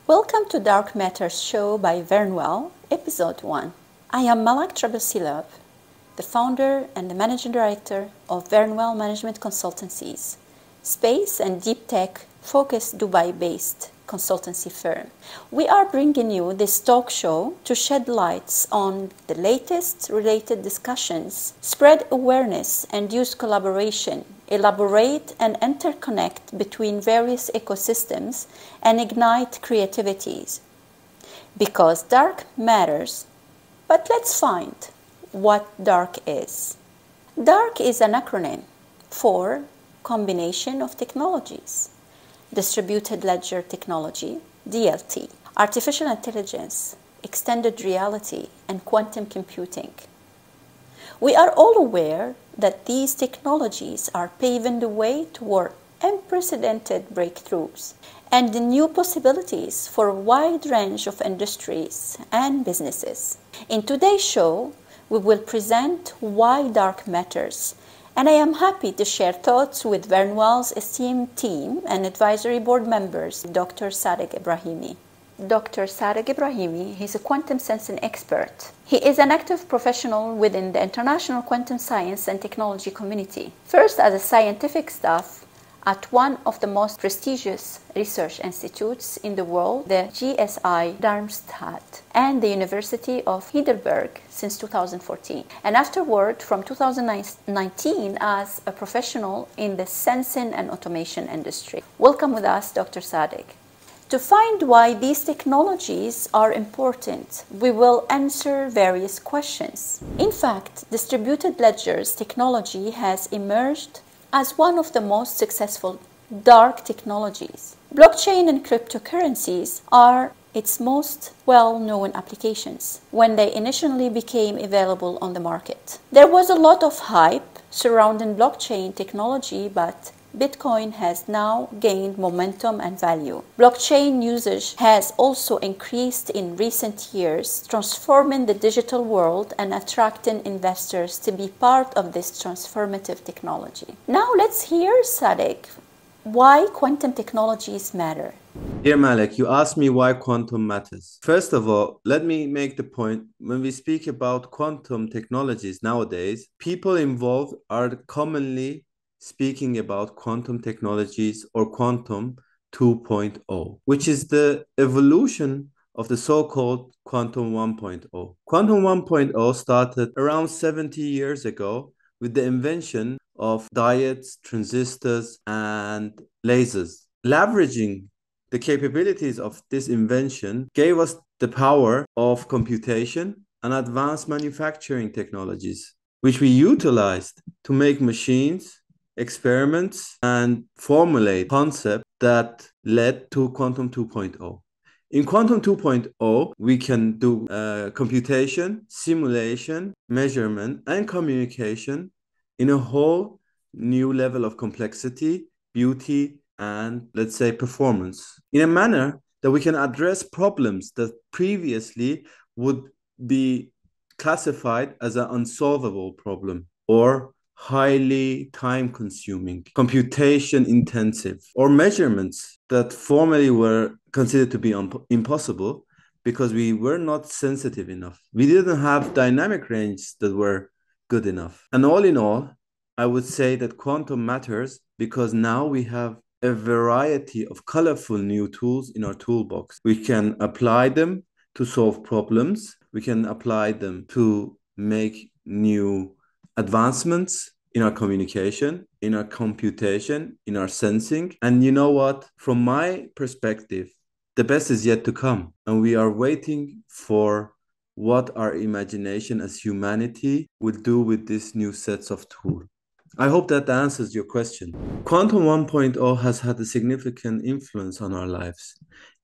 Welcome to DARQ Matters show by Vernewell, Episode 1. I am Malak Trabelsi Loeb, the founder and the managing director of Vernewell Management Consultancies, space and deep tech focused Dubai-based consultancy firm. We are bringing you this talk show to shed lights on the latest related discussions, spread awareness and use collaboration, elaborate and interconnect between various ecosystems, and ignite creativities. Because DARQ matters, but let's find what DARQ is. DARQ is an acronym for Combination of Technologies. Distributed Ledger Technology, DLT, Artificial Intelligence, Extended Reality, and Quantum Computing. We are all aware that these technologies are paving the way toward unprecedented breakthroughs and the new possibilities for a wide range of industries and businesses. In today's show, we will present why DARQ matters, and I am happy to share thoughts with Vernewell's esteemed team and advisory board members, Dr. Sadegh Ebrahimi. Dr. Sadegh Ebrahimi is a quantum sensing expert. He is an active professional within the international quantum science and technology community, first as a scientific staff at one of the most prestigious research institutes in the world, the GSI Darmstadt, and the University of Heidelberg since 2014, and afterward from 2019 as a professional in the sensing and automation industry. Welcome with us, Dr. Sadegh. To find why these technologies are important, we will answer various questions. In fact, distributed ledgers technology has emerged as one of the most successful DARQ technologies. Blockchain and cryptocurrencies are its most well-known applications when they initially became available on the market. There was a lot of hype surrounding blockchain technology, but Bitcoin has now gained momentum and value. Blockchain usage has also increased in recent years, transforming the digital world and attracting investors to be part of this transformative technology. Now let's hear, Sadegh, why quantum technologies matter. Dear Malak, you asked me why quantum matters. First of all, let me make the point. When we speak about quantum technologies nowadays, people involved are commonly speaking about quantum technologies or quantum 2.0, which is the evolution of the so-called quantum 1.0. Quantum 1.0 started around 70 years ago with the invention of diodes, transistors, and lasers. Leveraging the capabilities of this invention gave us the power of computation and advanced manufacturing technologies, which we utilized to make machines, experiments, and formulate concepts that led to quantum 2.0. In quantum 2.0, we can do computation, simulation, measurement, and communication in a whole new level of complexity, beauty, and, let's say, performance, in a manner that we can address problems that previously would be classified as an unsolvable problem or highly time-consuming, computation-intensive, or measurements that formerly were considered to be impossible because we were not sensitive enough. We didn't have dynamic range that were good enough. And all in all, I would say that quantum matters because now we have a variety of colorful new tools in our toolbox. We can apply them to solve problems. We can apply them to make new advancements in our communication, in our computation, in our sensing. And you know what? From my perspective, the best is yet to come. And we are waiting for what our imagination as humanity will do with these new sets of tools. I hope that answers your question. Quantum 1.0 has had a significant influence on our lives.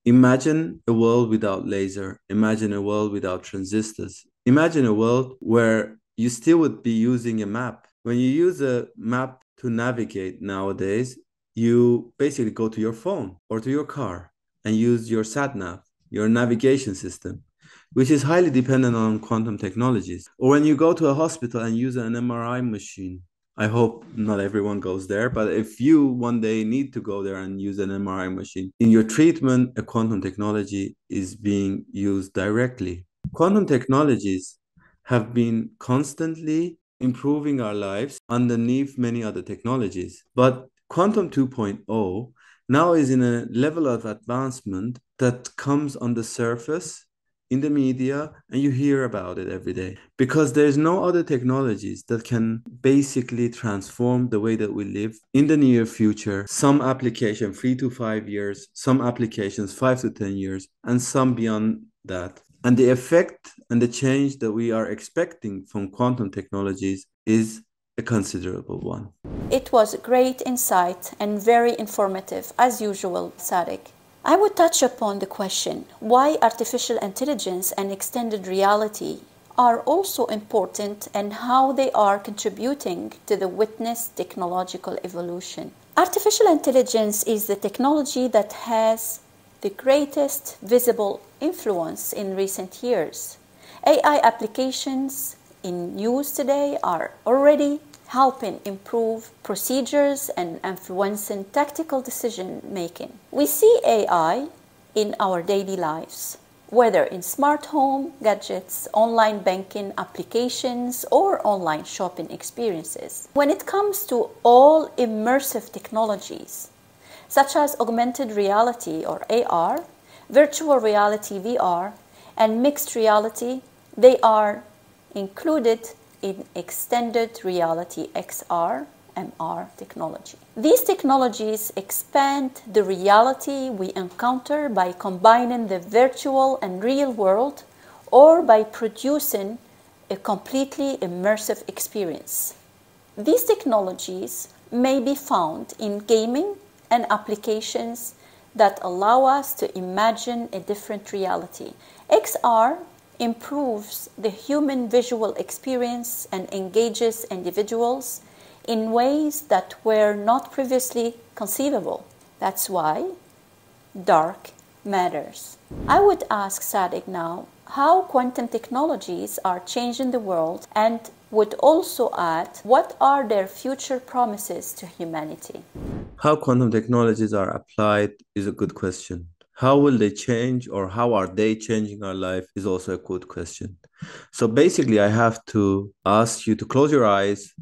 Imagine a world without laser. Imagine a world without transistors. Imagine a world where you still would be using a map. When you use a map to navigate nowadays, you basically go to your phone or to your car and use your sat-nav, your navigation system, which is highly dependent on quantum technologies. Or when you go to a hospital and use an MRI machine I hope not everyone goes there, but if you one day need to go there and use an MRI machine, in your treatment, a quantum technology is being used directly. Quantum technologies have been constantly improving our lives underneath many other technologies. But Quantum 2.0 now is in a level of advancement that comes on the surface in the media, and you hear about it every day because there's no other technologies that can basically transform the way that we live in the near future. Some application 3 to 5 years, some applications 5 to 10 years, and some beyond that. And the effect and the change that we are expecting from quantum technologies is a considerable one. It was a great insight and very informative, as usual, Sadegh. I would touch upon the question why artificial intelligence and extended reality are also important and how they are contributing to the witnessed technological evolution. Artificial intelligence is the technology that has the greatest visible influence in recent years. AI applications in use today are already helping improve procedures and influencing tactical decision making. We see AI in our daily lives, whether in smart home gadgets, online banking applications, or online shopping experiences. When it comes to all immersive technologies, such as augmented reality or AR, virtual reality VR, and mixed reality, they are included in extended reality XR, MR technology. These technologies expand the reality we encounter by combining the virtual and real world or by producing a completely immersive experience. These technologies may be found in gaming and applications that allow us to imagine a different reality. XR improves the human visual experience and engages individuals in ways that were not previously conceivable. That's why DARQ matters. I would ask Sadegh now how quantum technologies are changing the world, and would also add what are their future promises to humanity. How quantum technologies are applied is a good question. How will they change, or how are they changing our life, is also a good question. So basically, I have to ask you to close your eyes,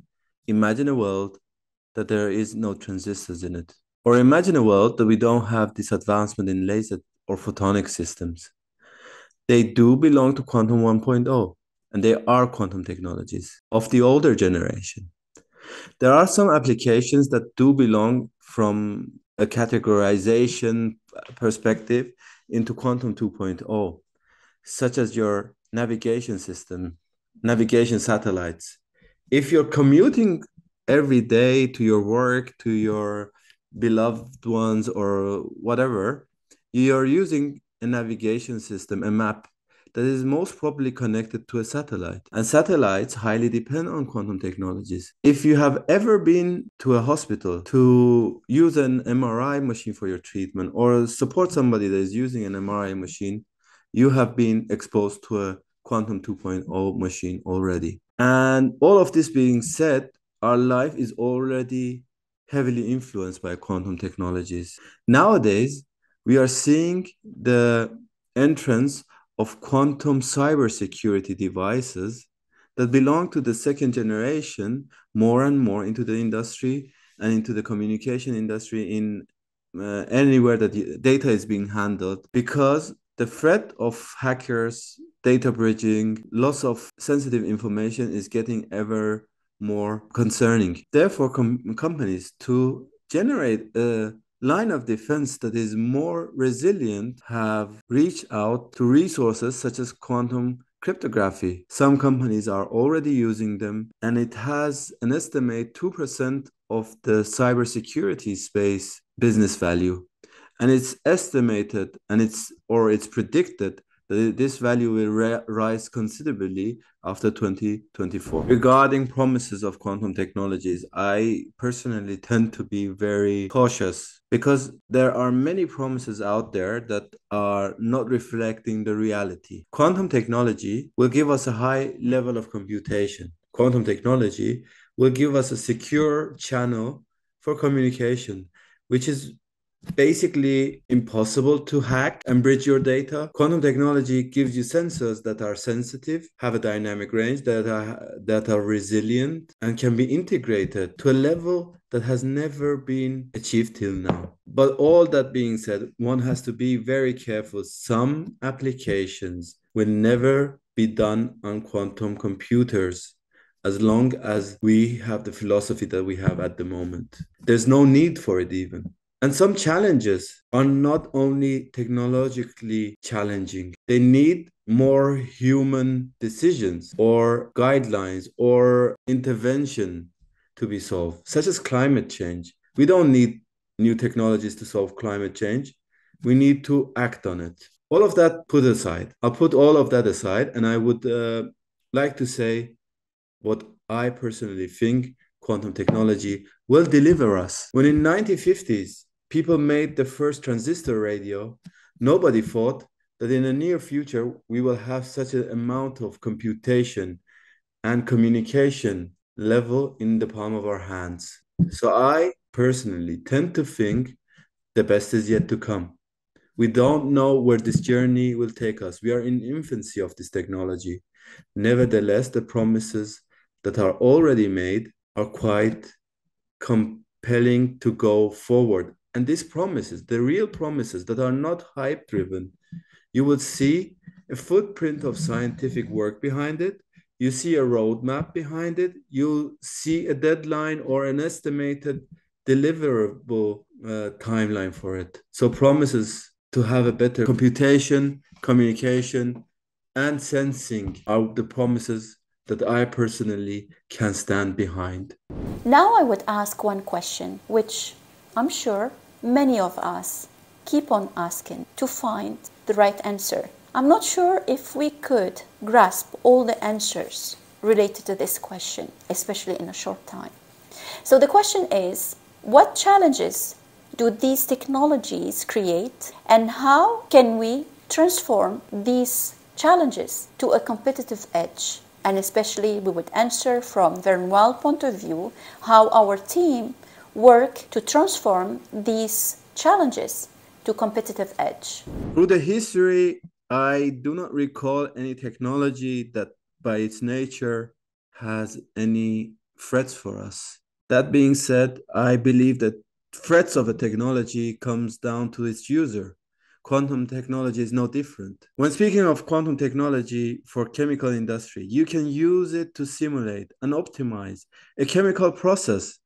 imagine a world that there is no transistors in it. Or imagine a world that we don't have this advancement in laser or photonic systems. They do belong to quantum 1.0, and they are quantum technologies of the older generation. There are some applications that do belong from a categorization perspective into quantum 2.0, such as your navigation system, navigation satellites. If you're commuting every day to your work, to your beloved ones, or whatever, you're using a navigation system, a map that is most probably connected to a satellite. And satellites highly depend on quantum technologies. If you have ever been to a hospital to use an MRI machine for your treatment or support somebody that is using an MRI machine, you have been exposed to a quantum 2.0 machine already. And all of this being said, our life is already heavily influenced by quantum technologies. Nowadays, we are seeing the entrance of quantum cybersecurity devices that belong to the second generation more and more into the industry and into the communication industry in anywhere that data is being handled, because the threat of hackers, data bridging, loss of sensitive information is getting ever more concerning. Therefore, companies, to generate a line of defense that is more resilient, have reached out to resources such as quantum cryptography. Some companies are already using them, and it has an estimate 2% of the cybersecurity space business value. And it's estimated and it's predicted that this value will rise considerably after 2024. Regarding promises of quantum technologies, I personally tend to be very cautious because there are many promises out there that are not reflecting the reality. Quantum technology will give us a high level of computation. Quantum technology will give us a secure channel for communication, which is basically impossible to hack and bridge your data. Quantum technology gives you sensors that are sensitive, have a dynamic range, that are resilient, and can be integrated to a level that has never been achieved till now. But all that being said, one has to be very careful. Some applications will never be done on quantum computers as long as we have the philosophy that we have at the moment. There's no need for it even. And some challenges are not only technologically challenging, they need more human decisions or guidelines or intervention to be solved, such as climate change. We don't need new technologies to solve climate change. We need to act on it. All of that put aside. I'll put all of that aside, and I would like to say what I personally think quantum technology will deliver us. When in 1950s, people made the first transistor radio, nobody thought that in the near future, we will have such an amount of computation and communication level in the palm of our hands. So I personally tend to think the best is yet to come. We don't know where this journey will take us. We are in infancy of this technology. Nevertheless, the promises that are already made are quite compelling to go forward. And these promises, the real promises that are not hype driven, you will see a footprint of scientific work behind it. You see a roadmap behind it. You see a deadline or an estimated deliverable timeline for it. So promises to have a better computation, communication, and sensing are the promises that I personally can stand behind. Now I would ask one question, which I'm sure many of us keep on asking to find the right answer. I'm not sure if we could grasp all the answers related to this question, especially in a short time. So the question is, what challenges do these technologies create, and how can we transform these challenges to a competitive edge? And especially we would answer from Vernewell point of view how our team work to transform these challenges to competitive edge. Through the history, I do not recall any technology that by its nature has any threats for us. That being said, I believe that threats of a technology comes down to its user. Quantum technology is no different. When speaking of quantum technology for chemical industry, you can use it to simulate and optimize a chemical process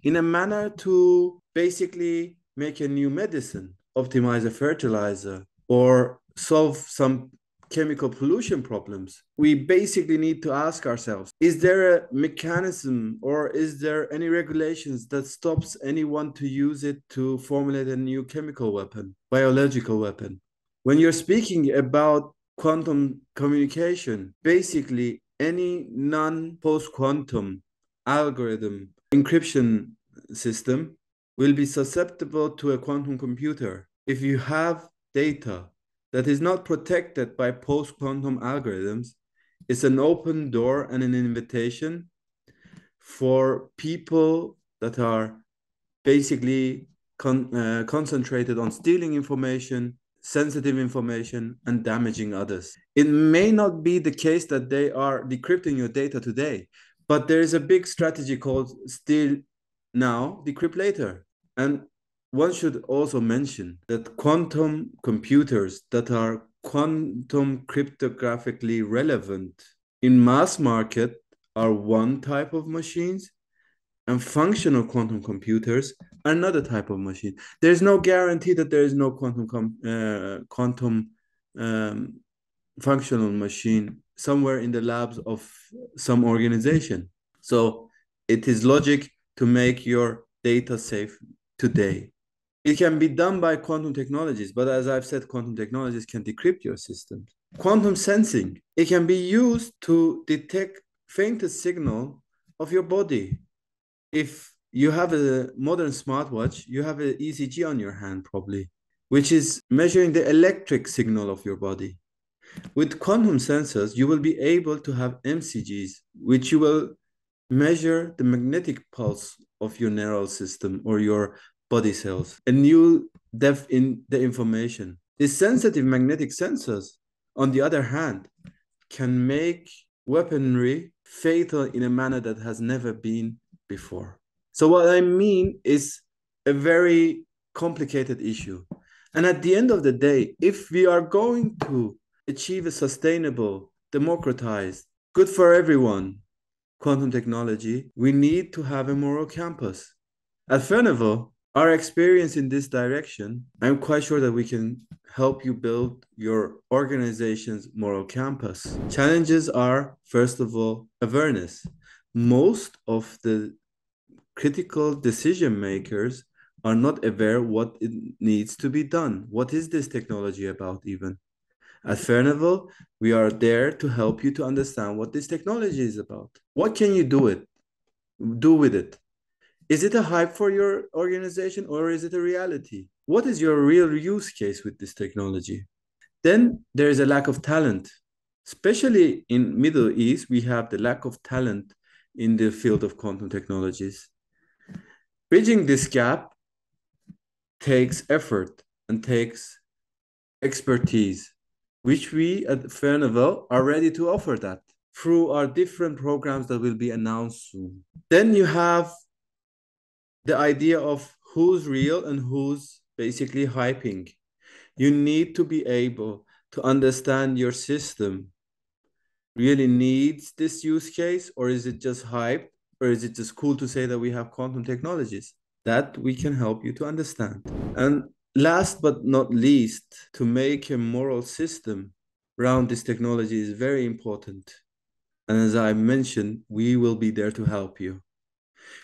in a manner to basically make a new medicine, optimize a fertilizer, or solve some chemical pollution problems. We basically need to ask ourselves, is there a mechanism or is there any regulations that stops anyone to use it to formulate a new chemical weapon, biological weapon? When you're speaking about quantum communication, basically any non-post-quantum algorithm encryption system will be susceptible to a quantum computer. If you have data that is not protected by post-quantum algorithms, it's an open door and an invitation for people that are basically concentrated on stealing information, sensitive information, and damaging others. It may not be the case that they are decrypting your data today, but there is a big strategy called steal now, decrypt later. And one should also mention that quantum computers that are quantum cryptographically relevant in mass market are one type of machines, and functional quantum computers are another type of machine. There's no guarantee that there is no quantum functional machine somewhere in the labs of some organization. So it is logic to make your data safe today. It can be done by quantum technologies, but as I've said, quantum technologies can decrypt your systems. Quantum sensing, it can be used to detect faintest signal of your body. If you have a modern smartwatch, you have an ECG on your hand probably, which is measuring the electric signal of your body. With quantum sensors, you will be able to have MCGs, which you will measure the magnetic pulse of your neural system or your body cells, a new depth in the information. These sensitive magnetic sensors, on the other hand, can make weaponry fatal in a manner that has never been before. So what I mean is a very complicated issue. And at the end of the day, if we are going to achieve a sustainable, democratized, good for everyone quantum technology, we need to have a moral campus. At Vernewell, our experience in this direction, I'm quite sure that we can help you build your organization's moral campus. Challenges are, first of all, awareness. Most of the critical decision makers are not aware what it needs to be done. What is this technology about even? At Vernewell, we are there to help you to understand what this technology is about. What can you do with it? Is it a hype for your organization or is it a reality? What is your real use case with this technology? Then there is a lack of talent. Especially in Middle East, we have the lack of talent in the field of quantum technologies. Bridging this gap takes effort and takes expertise, which we at Vernewell are ready to offer that through our different programs that will be announced soon. Then you have the idea of who's real and who's basically hyping. You need to be able to understand your system really needs this use case, or is it just hype, or is it just cool to say that we have quantum technologies? That we can help you to understand. And last but not least, to make a moral system around this technology is very important. And as I mentioned, we will be there to help you.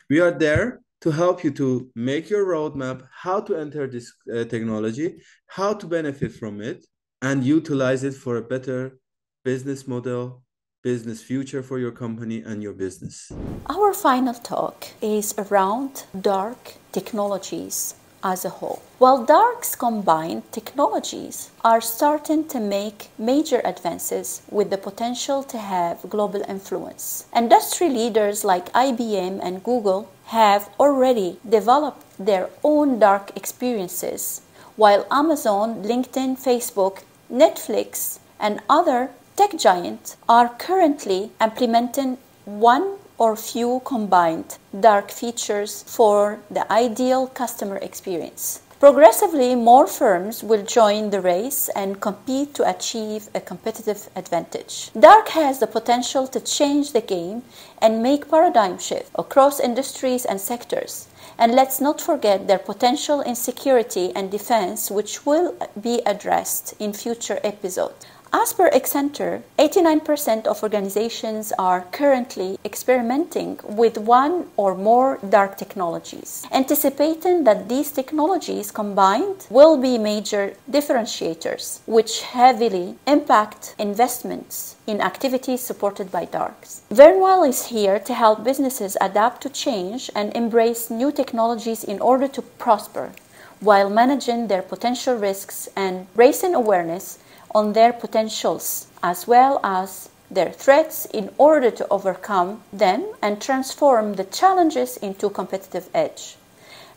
We are there to help you to make your roadmap, how to enter this technology, how to benefit from it, and utilize it for a better business model, business future for your company and your business. Our final talk is around DARQ technologies as a whole. While DARQ's combined technologies are starting to make major advances with the potential to have global influence, industry leaders like IBM and Google have already developed their own DARQ experiences, while Amazon, LinkedIn, Facebook, Netflix, and other tech giants are currently implementing one or few combined DARQ features for the ideal customer experience. Progressively, more firms will join the race and compete to achieve a competitive advantage. DARQ has the potential to change the game and make paradigm shift across industries and sectors. And let's not forget their potential in security and defense, which will be addressed in future episodes. As per Accenture, 89% of organizations are currently experimenting with one or more DARQ technologies, anticipating that these technologies combined will be major differentiators, which heavily impact investments in activities supported by DARQs. Vernewell is here to help businesses adapt to change and embrace new technologies in order to prosper, while managing their potential risks and raising awareness on their potentials as well as their threats in order to overcome them and transform the challenges into competitive edge.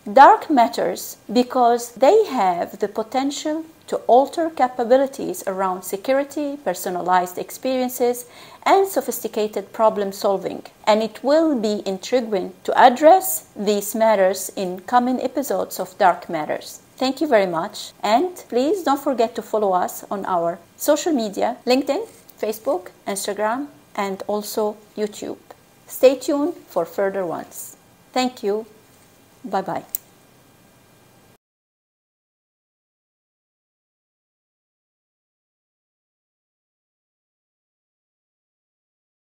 DARQ matters because they have the potential to alter capabilities around security, personalized experiences, and sophisticated problem solving. And it will be intriguing to address these matters in coming episodes of DARQ Matters. Thank you very much, and please don't forget to follow us on our social media, LinkedIn, Facebook, Instagram, and also YouTube. Stay tuned for further ones. Thank you. Bye-bye.